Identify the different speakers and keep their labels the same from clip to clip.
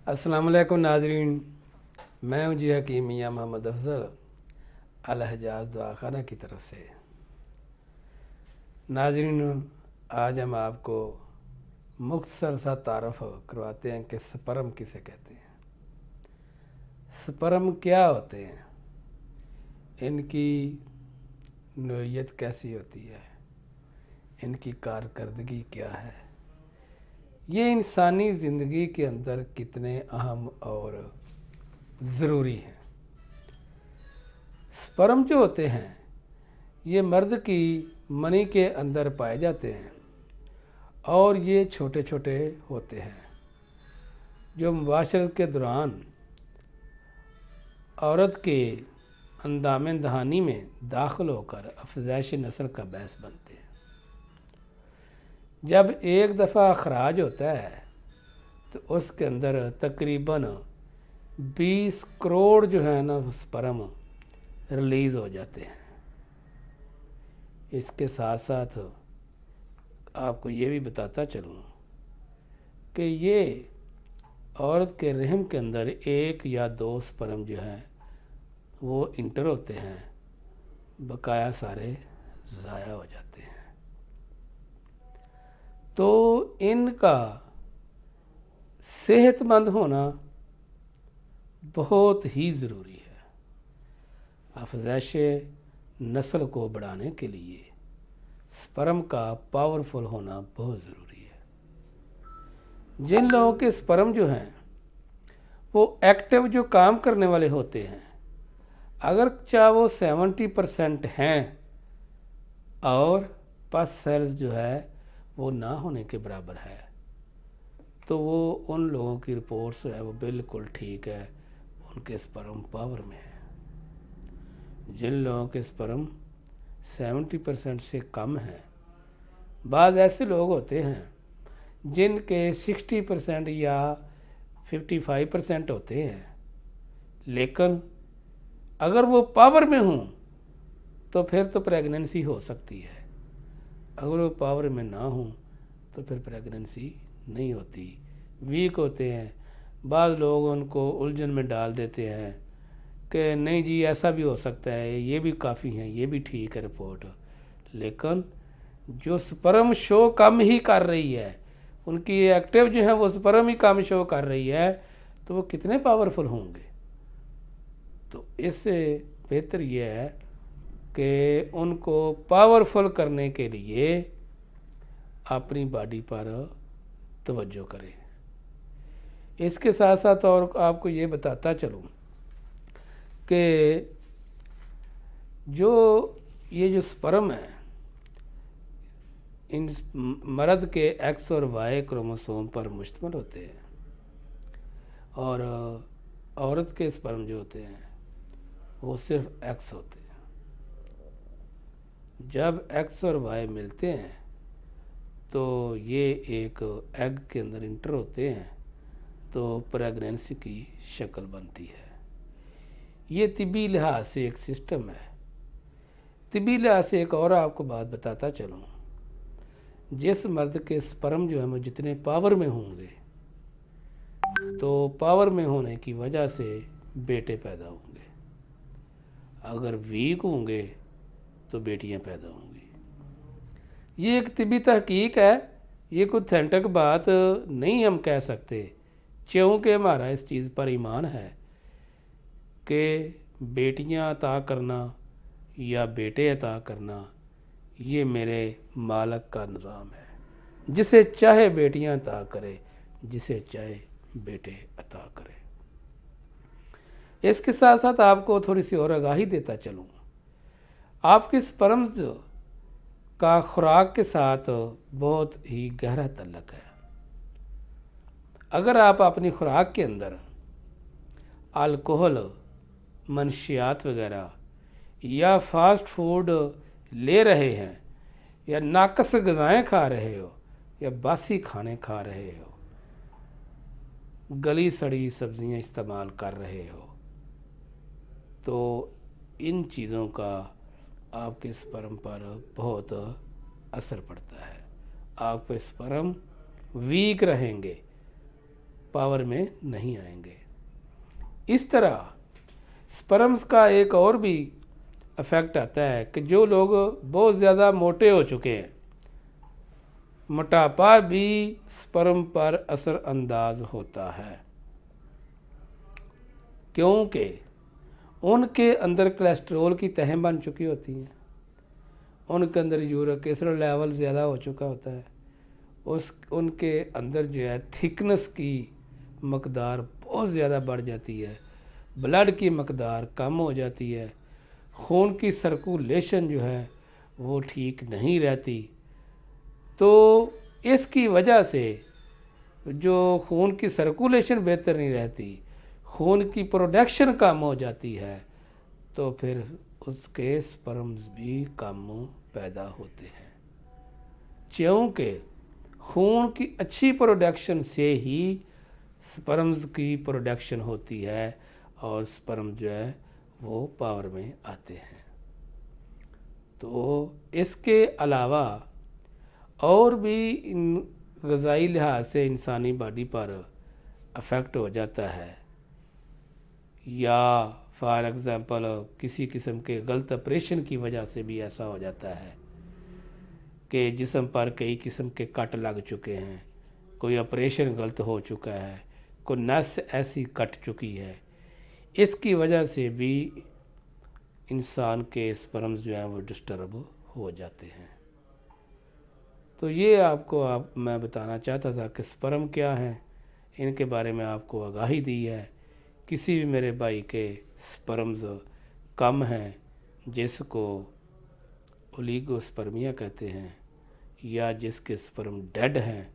Speaker 1: अस्सलाम वालेकुम नाजरीन। मैं हूँ जी हकीम मियाँ मोहम्मद अफजल अल हजाज दुआखाना की तरफ से। नाजरीन, आज हम आपको मुख्तसर सा तारफ़ करवाते हैं कि स्पर्म किसे कहते हैं, स्पर्म क्या होते हैं, इनकी नोयत कैसी होती है, इनकी कारकर्दगी क्या है, ये इंसानी ज़िंदगी के अंदर कितने अहम और ज़रूरी हैं। स्पर्म जो होते हैं ये मर्द की मनी के अंदर पाए जाते हैं और ये छोटे छोटे होते हैं जो मुबाशरत के दौरान औरत के अंदाम दहानी में दाखिल होकर अफज़ाइश नस्ल का बायस बनते हैं। जब एक दफ़ा अखराज होता है तो उसके अंदर तकरीबन 20 करोड़ जो है ना स्पर्म रिलीज़ हो जाते हैं। इसके साथ साथ आपको ये भी बताता चलूँ कि ये औरत के रहम के अंदर एक या दो स्पर्म जो हैं वो इंटर होते हैं, बकाया सारे ज़ाया हो जाते हैं। तो इनका सेहतमंद होना बहुत ही ज़रूरी है। अफज़ाइश नस्ल को बढ़ाने के लिए स्पर्म का पावरफुल होना बहुत ज़रूरी है। जिन लोगों के स्पर्म जो हैं वो एक्टिव जो काम करने वाले होते हैं, अगर चाहे वो 70% हैं और पस सेल्स जो है वो ना होने के बराबर है, तो वो उन लोगों की रिपोर्ट्स है वो बिल्कुल ठीक है, उनके स्पर्म पावर में है। जिन लोगों के स्पर्म 70% से कम हैं, बाज़ ऐसे लोग होते हैं जिनके 60% या 55% होते हैं, लेकिन अगर वो पावर में हों तो फिर तो प्रेगनेंसी हो सकती है, अगर वो पावर में ना हों तो फिर प्रेगनेंसी नहीं होती, वीक होते हैं। बाद लोग उनको उलझन में डाल देते हैं कि नहीं जी ऐसा भी हो सकता है, ये भी काफ़ी हैं, ये भी ठीक है रिपोर्ट, लेकिन जो स्पर्म शो कम ही कर रही है, उनकी एक्टिव जो है वो स्पर्म ही कम शो कर रही है, तो वो कितने पावरफुल होंगे। तो इससे बेहतर ये है कि उनको पावरफुल करने के लिए अपनी बॉडी पर तवज्जो करें। इसके साथ साथ और आपको ये बताता चलूँ कि ये जो स्पर्म है इन मर्द के एक्स और वाई क्रोमोसोम पर मुश्तमिल होते हैं और औरत के स्पर्म जो होते हैं वो सिर्फ एक्स होते हैं। जब एक्स और वाई मिलते हैं तो ये एक एग के अंदर इंटर होते हैं, तो प्रेगनेंसी की शक्ल बनती है। ये तिब्बी लिहाज से एक सिस्टम है। तिब्बी लिहाज से एक और आपको बात बताता चलूँ, जिस मर्द के स्पर्म जो है वो जितने पावर में होंगे तो पावर में होने की वजह से बेटे पैदा होंगे, अगर वीक होंगे तो बेटियां पैदा होंगी। ये एक तिब्बी तहकीक है, ये कोई ऑथेंटिक बात नहीं हम कह सकते, क्योंकि हमारा इस चीज़ पर ईमान है कि बेटियां अता करना या बेटे अता करना ये मेरे मालिक का निज़ाम है, जिसे चाहे बेटियां अता करे, जिसे चाहे बेटे अता करे। इसके साथ साथ आपको थोड़ी सी और आगाही देता चलूँ, आपके स्पर्म्स का खुराक के साथ बहुत ही गहरा तल्लुक़ है। अगर आप अपनी खुराक के अंदर अल्कोहल, मनशियात वगैरह या फास्ट फूड ले रहे हैं या नाकस ग़िज़ाएँ खा रहे हो या बासी खाने खा रहे हो, गली सड़ी सब्ज़ियाँ इस्तेमाल कर रहे हो, तो इन चीज़ों का आपके स्पर्म पर बहुत असर पड़ता है। आपके स्पर्म वीक रहेंगे, पावर में नहीं आएंगे। इस तरह स्पर्म्स का एक और भी इफ़ेक्ट आता है कि जो लोग बहुत ज़्यादा मोटे हो चुके हैं, मोटापा भी स्पर्म पर असर अंदाज होता है, क्योंकि उनके अंदर कोलेस्ट्रॉल की तहें बन चुकी होती हैं, उनके अंदर यूरिक एसिड लेवल ज़्यादा हो चुका होता है, उनके अंदर जो है थिकनेस की मकदार बहुत ज़्यादा बढ़ जाती है, ब्लड की मकदार कम हो जाती है, खून की सर्कुलेशन जो है वो ठीक नहीं रहती। तो इसकी वजह से जो खून की सर्कुलेशन बेहतर नहीं रहती, खून की प्रोडक्शन कम हो जाती है, तो फिर उसके स्पर्म्स भी कम पैदा होते हैं, क्योंकि खून की अच्छी प्रोडक्शन से ही स्पर्म्स की प्रोडक्शन होती है और स्पर्म जो है वो पावर में आते हैं। तो इसके अलावा और भी इन ग़िज़ाई लिहाज से इंसानी बॉडी पर अफेक्ट हो जाता है, या फॉर एग्ज़ाम्पल किसी किस्म के गलत ऑपरेशन की वजह से भी ऐसा हो जाता है कि जिस्म पर कई किस्म के कट लग चुके हैं, कोई ऑपरेशन गलत हो चुका है, कोई नस ऐसी कट चुकी है, इसकी वजह से भी इंसान के स्पर्म्स जो हैं वो डिस्टर्ब हो जाते हैं। तो ये मैं बताना चाहता था कि स्पर्म क्या है, इनके बारे में आपको आगाही दी है। किसी भी मेरे भाई के स्पर्म्स कम हैं, जिसको ओलिगोस्पर्मिया कहते हैं, या जिसके स्पर्म डेड हैं,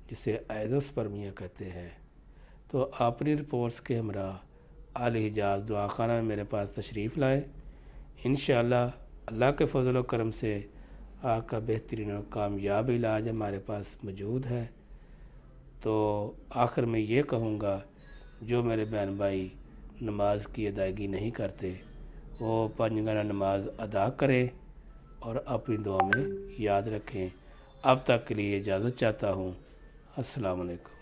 Speaker 1: जिसे एज़ोस्पर्मिया कहते हैं, तो अपनी रिपोर्ट्स के हमरा आले हिजाज दुआखाना में मेरे पास तशरीफ़ लाएँ। इंशाअल्लाह अल्लाह के फजल व करम से आपका बेहतरीन और कामयाब इलाज हमारे पास मौजूद है। तो आखिर में ये कहूँगा, जो मेरे बहन भाई नमाज की अदायगी नहीं करते वो 5 वक़्त नमाज अदा करें और अपनी दुआ में याद रखें। अब तक के लिए इजाज़त चाहता हूँ। अस्सलाम वालेकुम।